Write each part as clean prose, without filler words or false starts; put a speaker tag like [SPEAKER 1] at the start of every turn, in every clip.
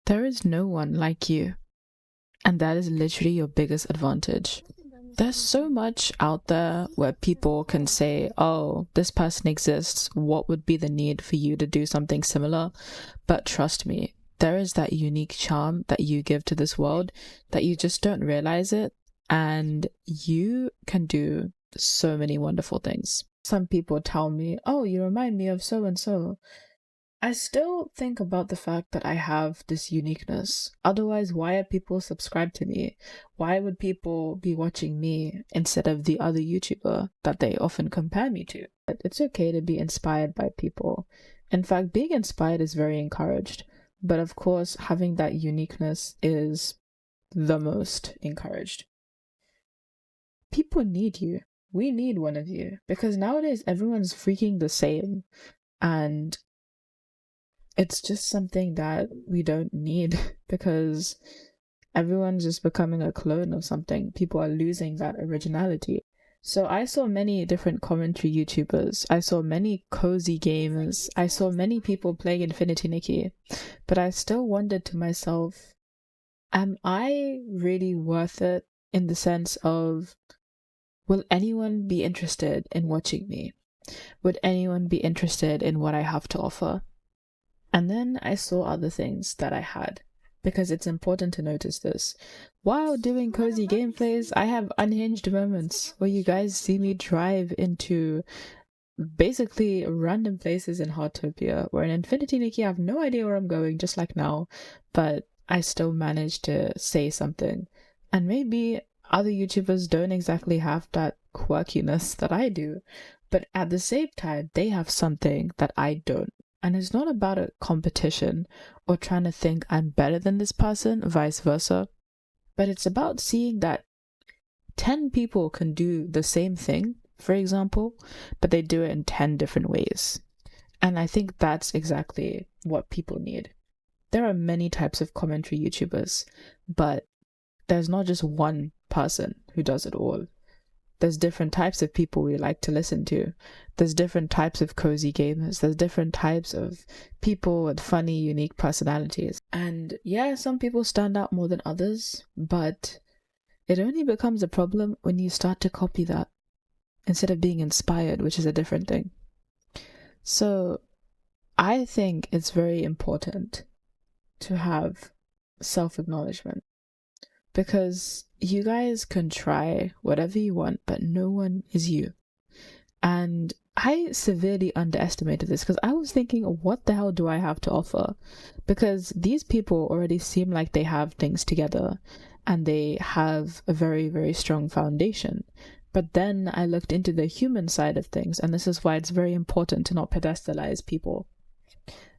[SPEAKER 1] There is no one like you, and that is literally your biggest advantage. There's so much out there where people can say, oh, this person exists. What would be the need for you to do something similar? But trust me, there is that unique charm that you give to this world that you just don't realize it. And you can do so many wonderful things. Some people tell me, oh, you remind me of so and so. I still think about the fact that I have this uniqueness. Otherwise, why are people subscribed to me? Why would people be watching me instead of the other YouTuber that they often compare me to? But it's okay to be inspired by people. In fact, being inspired is very encouraged. But of course, having that uniqueness is the most encouraged. People need you. We need one of you because nowadays everyone's freaking the same. And it's just something that we don't need because everyone's just becoming a clone of something. People are losing that originality. So I saw many different commentary YouTubers. I saw many cozy gamers. I saw many people playing Infinity Nikki. But I still wondered to myself, am I really worth it in the sense of, will anyone be interested in watching me? Would anyone be interested in what I have to offer? And then I saw other things that I had, because it's important to notice this. While doing cozy gameplays, I have unhinged moments where you guys see me drive into basically random places in Heartopia, where in Infinity Nikki I have no idea where I'm going, just like now, but I still manage to say something. And maybe other YouTubers don't exactly have that quirkiness that I do, but at the same time, they have something that I don't. And it's not about a competition or trying to think I'm better than this person, vice versa. But it's about seeing that 10 people can do the same thing, for example, but they do it in 10 different ways. And I think that's exactly what people need. There are many types of commentary YouTubers, but there's not just one person who does it all. There's different types of people we like to listen to. There's different types of cozy gamers. There's different types of people with funny, unique personalities. And yeah, some people stand out more than others, but it only becomes a problem when you start to copy that instead of being inspired, which is a different thing. So I think it's very important to have self-acknowledgement, because you guys can try whatever you want, but no one is you. And I severely underestimated this because I was thinking, what the hell do I have to offer? Because these people already seem like they have things together and they have a very, very strong foundation. But then I looked into the human side of things, and this is why it's very important to not pedestalize people.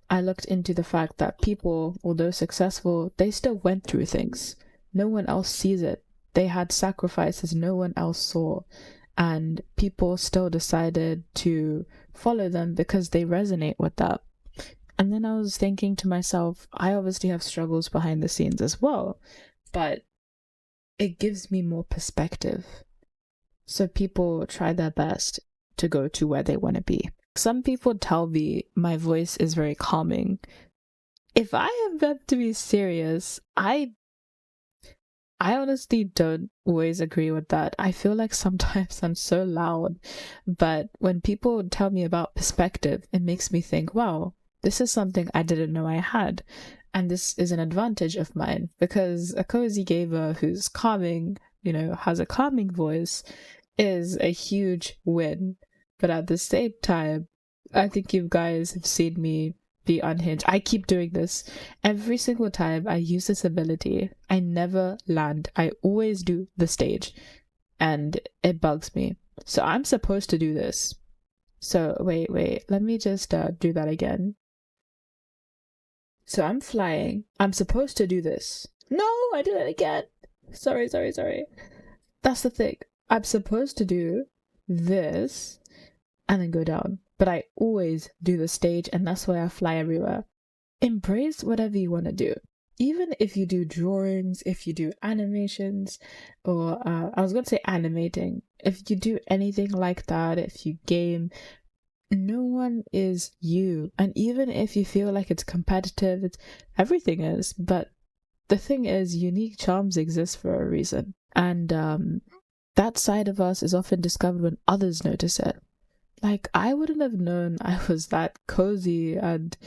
[SPEAKER 1] I looked into the fact that people, although successful, they still went through things. No one else sees it. They had sacrifices no one else saw, and people still decided to follow them because they resonate with that. And then I was thinking to myself, I obviously have struggles behind the scenes as well, but it gives me more perspective. So people try their best to go to where they want to be. Some people tell me my voice is very calming. If I am meant to be serious, I honestly don't always agree with that. I feel like sometimes I'm so loud, but when people tell me about perspective, it makes me think, wow, this is something I didn't know I had. And this is an advantage of mine, because a cozy gamer who's calming, has a calming voice is a huge win. But at the same time, I think you guys have seen me be unhinged. I keep doing this. Every single time I use this ability, I never land. I always do the stage, and it bugs me. So I'm supposed to do this. So wait, let me just do that again. So I'm flying. I'm supposed to do this. No, I did it again. Sorry. That's the thing. I'm supposed to do this and then go down. But I always do the stage, and that's why I fly everywhere. Embrace whatever you want to do. Even if you do drawings, if you do animations, or I was going to say animating. If you do anything like that, if you game, No one is you. And even if you feel like it's competitive, everything is. But the thing is, unique charms exist for a reason. And that side of us is often discovered when others notice it. Like, I wouldn't have known I was that cozy and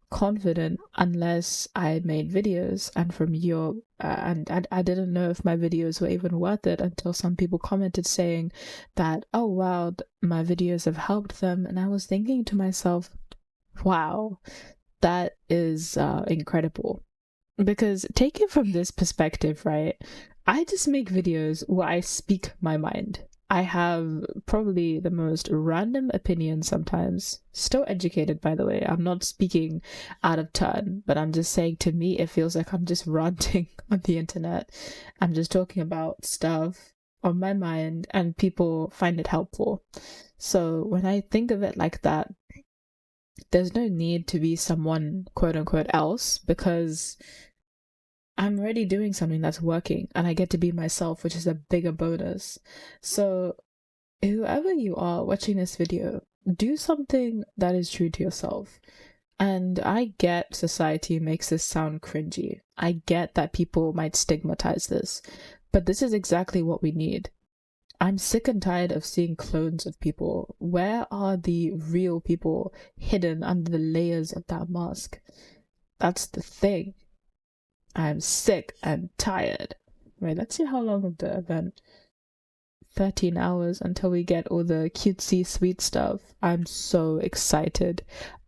[SPEAKER 1] confident unless I made videos. And from your and I didn't know if my videos were even worth it until some people commented saying that, oh wow, my videos have helped them. And I was thinking to myself, wow, that is incredible. Because take it from this perspective, right? I just make videos where I speak my mind. I have probably the most random opinions sometimes. Still educated, by the way. I'm not speaking out of turn, but I'm just saying, to me, it feels like I'm just ranting on the internet. I'm just talking about stuff on my mind, and people find it helpful. So when I think of it like that, there's no need to be someone quote unquote else, because I'm already doing something that's working and I get to be myself, which is a bigger bonus. So, whoever you are watching this video, do something that is true to yourself. And I get society makes this sound cringy. I get that people might stigmatize this, but this is exactly what we need. I'm sick and tired of seeing clones of people. Where are the real people hidden under the layers of that mask? That's the thing. I'm sick and tired. Wait, let's see how long of the event. 13 hours until we get all the cutesy sweet stuff. I'm so excited.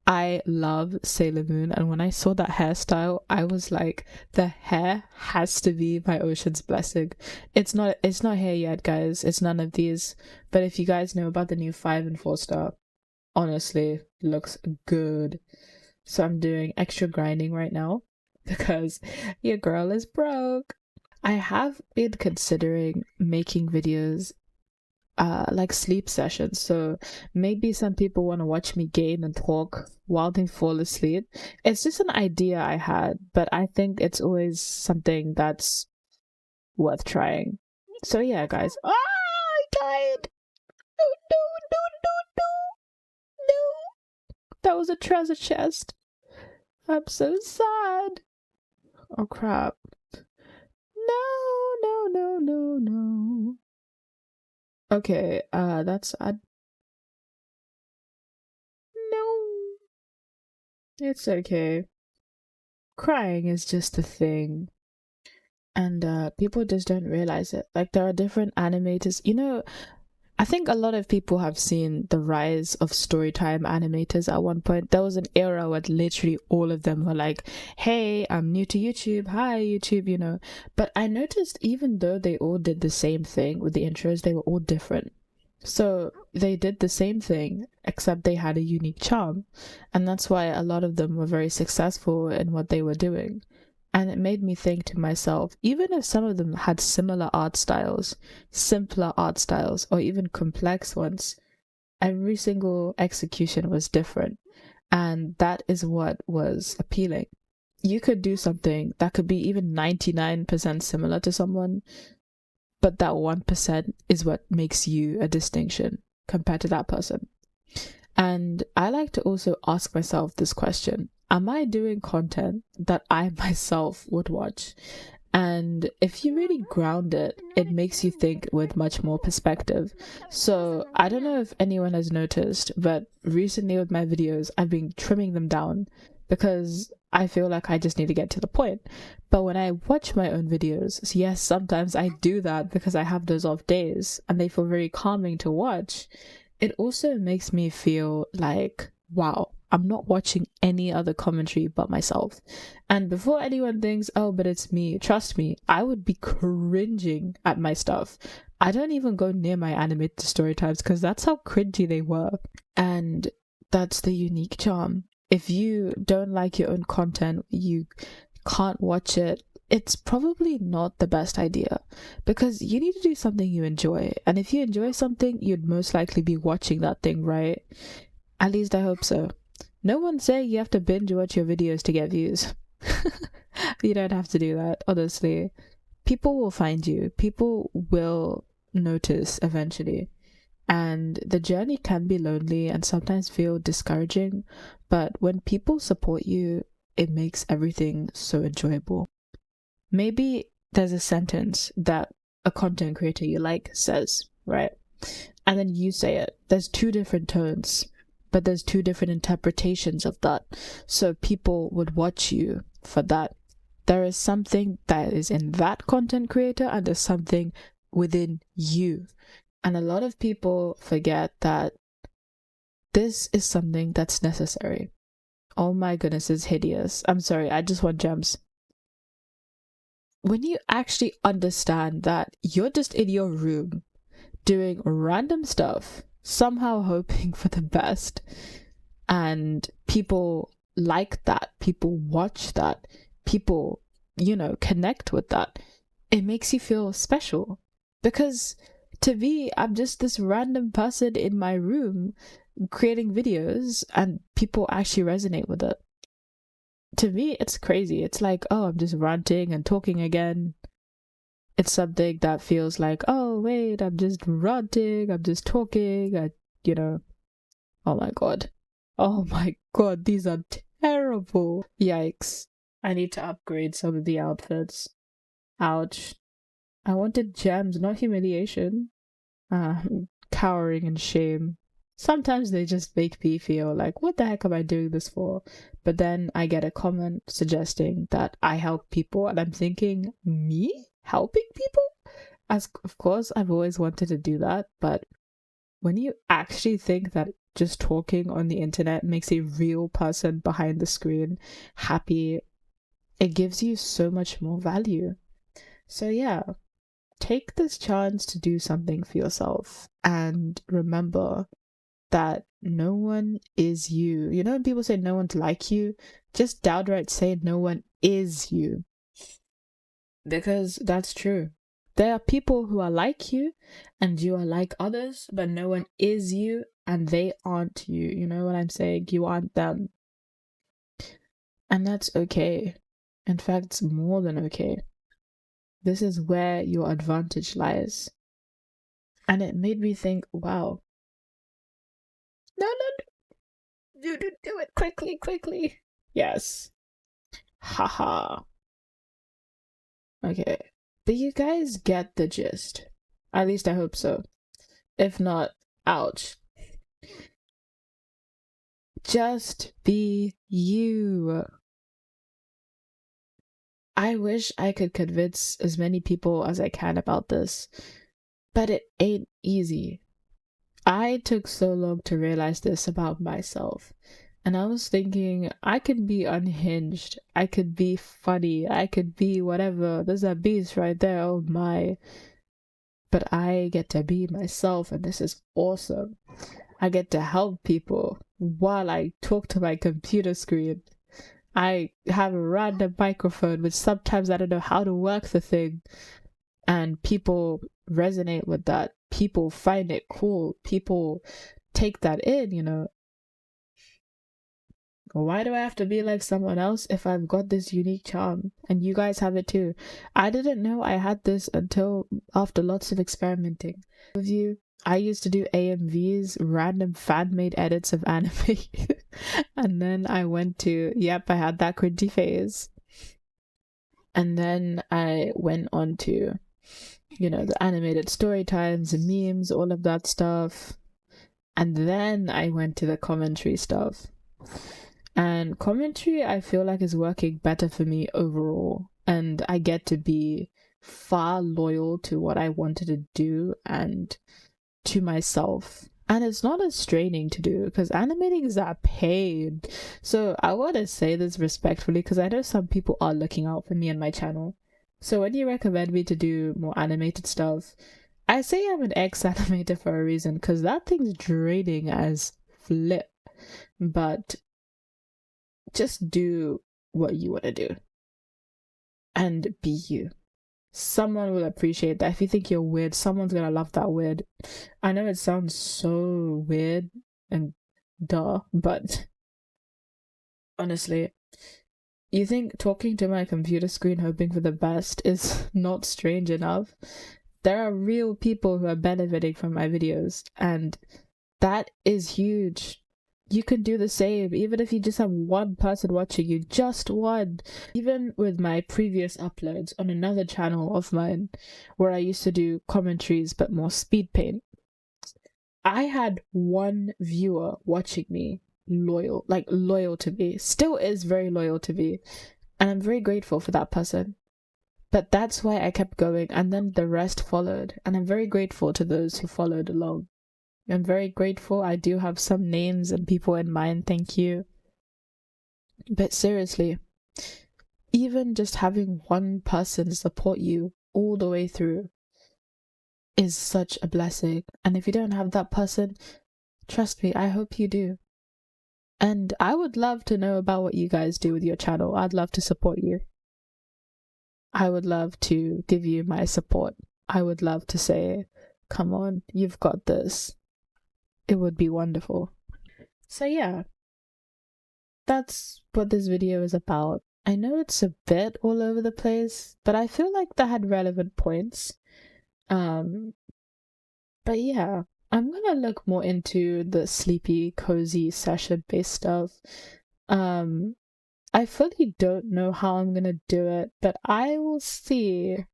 [SPEAKER 1] I love Sailor Moon, and when I saw that hairstyle, I was like, the hair has to be my Ocean's blessing. It's not here yet, guys. It's none of these. But if you guys know about the new 5 and 4 star, honestly, looks good. So I'm doing extra grinding right now because your girl is broke. I have been considering making videos like sleep sessions. So maybe some people want to watch me game and talk while they fall asleep. It's just an idea I had, but I think it's always something that's worth trying. So yeah, guys. Ah, I died. No, no, no, no, no, no. That was a treasure chest. I'm so sad. Oh crap. No, no, no, no, no. Okay, that's no. It's okay. Crying is just a thing. And people just don't realize it. Like, there are different animators. I think a lot of people have seen the rise of storytime animators at one point. There was an era where literally all of them were like, hey, I'm new to YouTube. Hi, YouTube. But I noticed even though they all did the same thing with the intros, they were all different. So they did the same thing, except they had a unique charm. And that's why a lot of them were very successful in what they were doing. And it made me think to myself, even if some of them had similar art styles, simpler art styles, or even complex ones, every single execution was different. And that is what was appealing. You could do something that could be even 99% similar to someone, but that 1% is what makes you a distinction compared to that person. And I like to also ask myself this question: am I doing content that I myself would watch? And if you really ground it, it makes you think with much more perspective. So I don't know if anyone has noticed, but recently with my videos, I've been trimming them down because I feel like I just need to get to the point. But when I watch my own videos, yes, sometimes I do that because I have those off days and they feel very calming to watch. It also makes me feel like, wow, I'm not watching any other commentary but myself. And before anyone thinks, oh, but it's me, trust me, I would be cringing at my stuff. I don't even go near my animated story times because that's how cringy they were. And that's the unique charm. If you don't like your own content, you can't watch it, it's probably not the best idea, because you need to do something you enjoy. And if you enjoy something, you'd most likely be watching that thing, right? At least I hope so. No one's saying you have to binge watch your videos to get views. You don't have to do that, honestly. People will find you. People will notice eventually. And the journey can be lonely and sometimes feel discouraging, but when people support you, it makes everything so enjoyable. Maybe there's a sentence that a content creator you like says, right? And then you say it. There's two different tones, but there's two different interpretations of that. So people would watch you for that. There is something that is in that content creator, and there's something within you. And a lot of people forget that this is something that's necessary. Oh my goodness, it's hideous. I'm sorry, I just want gems. When you actually understand that you're just in your room doing random stuff, somehow hoping for the best, and people like that, people watch that, people, connect with that, it makes you feel special. Because to me, I'm just this random person in my room creating videos and people actually resonate with it. To me, it's crazy. It's like, oh, I'm just ranting and talking again. It's something that feels like, oh, wait, I'm just ranting, I'm just talking, oh my god. Oh my god, these are terrible. Yikes. I need to upgrade some of the outfits. Ouch. I wanted gems, not humiliation. Cowering in shame. Sometimes they just make me feel like, what the heck am I doing this for? But then I get a comment suggesting that I help people, and I'm thinking, me helping people? As of course, I've always wanted to do that, but when you actually think that just talking on the internet makes a real person behind the screen happy, it gives you so much more value. So yeah, take this chance to do something for yourself, and remember that no one is you. You know when people say no one's like you? Just downright say no one is you. Because that's true. There are people who are like you and you are like others, but no one is you and they aren't you. You know what I'm saying? You aren't them. And that's okay. In fact, it's more than okay. This is where your advantage lies. And it made me think, wow. No, do it quickly. Yes. Haha. Okay. But you guys get the gist. At least I hope so. If not, ouch. Just be you. I wish I could convince as many people as I can about this, but it ain't easy. I took so long to realize this about myself. And I was thinking, I could be unhinged, I could be funny, I could be whatever. There's a beast right there, oh my. But I get to be myself, and this is awesome. I get to help people while I talk to my computer screen. I have a random microphone, which sometimes I don't know how to work the thing. And people resonate with that. People find it cool. People take that in. Why do I have to be like someone else if I've got this unique charm? And you guys have it too. I didn't know I had this until after lots of experimenting with you. I used to do AMVs, random fan-made edits of anime. And then I went to, I had that cringy phase. And then I went on to, the animated story times and memes, all of that stuff. And then I went to the commentary stuff. And commentary, I feel like, is working better for me overall. And I get to be far loyal to what I wanted to do and to myself. And it's not as straining to do because animating is a pain. So I want to say this respectfully because I know some people are looking out for me and my channel. So when you recommend me to do more animated stuff, I say I'm an ex-animator for a reason because that thing's draining as flip. But just do what you want to do and be you. Someone will appreciate that. If you think you're weird, someone's gonna love that weird. I know it sounds so weird and duh, but honestly, you think talking to my computer screen hoping for the best is not strange enough? There are real people who are benefiting from my videos, and that is huge. You can do the same, even if you just have one person watching you, just one. Even with my previous uploads on another channel of mine, where I used to do commentaries but more speed paint, I had one viewer watching me, loyal to me, still is very loyal to me, and I'm very grateful for that person. But that's why I kept going, and then the rest followed, and I'm very grateful to those who followed along. I'm very grateful. I do have some names and people in mind, thank you. But seriously, even just having one person support you all the way through is such a blessing. And if you don't have that person, trust me, I hope you do. And I would love to know about what you guys do with your channel. I'd love to support you. I would love to give you my support. I would love to say, come on, you've got this. It would be wonderful. So yeah, that's what this video is about. I know it's a bit all over the place, but I feel like that had relevant points. But yeah, I'm gonna look more into the sleepy, cozy, session-based stuff. I fully don't know how I'm gonna do it, but I will see.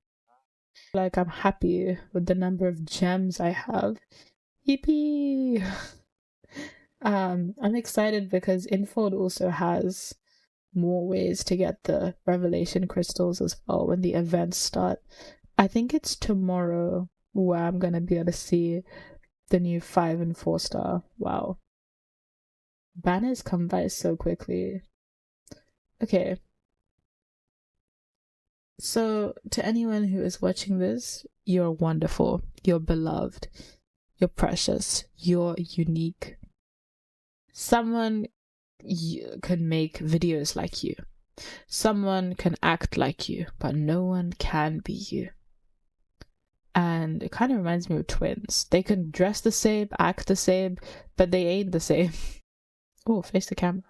[SPEAKER 1] Like, I'm happy with the number of gems I have. Yippee! I'm excited because Infold also has more ways to get the revelation crystals as well when the events start. I think it's tomorrow where I'm gonna be able to see the new 5 and 4 star. Wow. Banners come by so quickly. Okay. So, to anyone who is watching this, you're wonderful, you're beloved, you're precious, you're unique. Someone can make videos like you. Someone can act like you, but no one can be you. And it kind of reminds me of twins. They can dress the same, act the same, but they ain't the same. Oh, face the camera.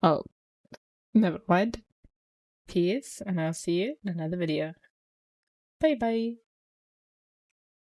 [SPEAKER 1] Oh, never mind. Peace, and I'll see you in another video. Bye bye.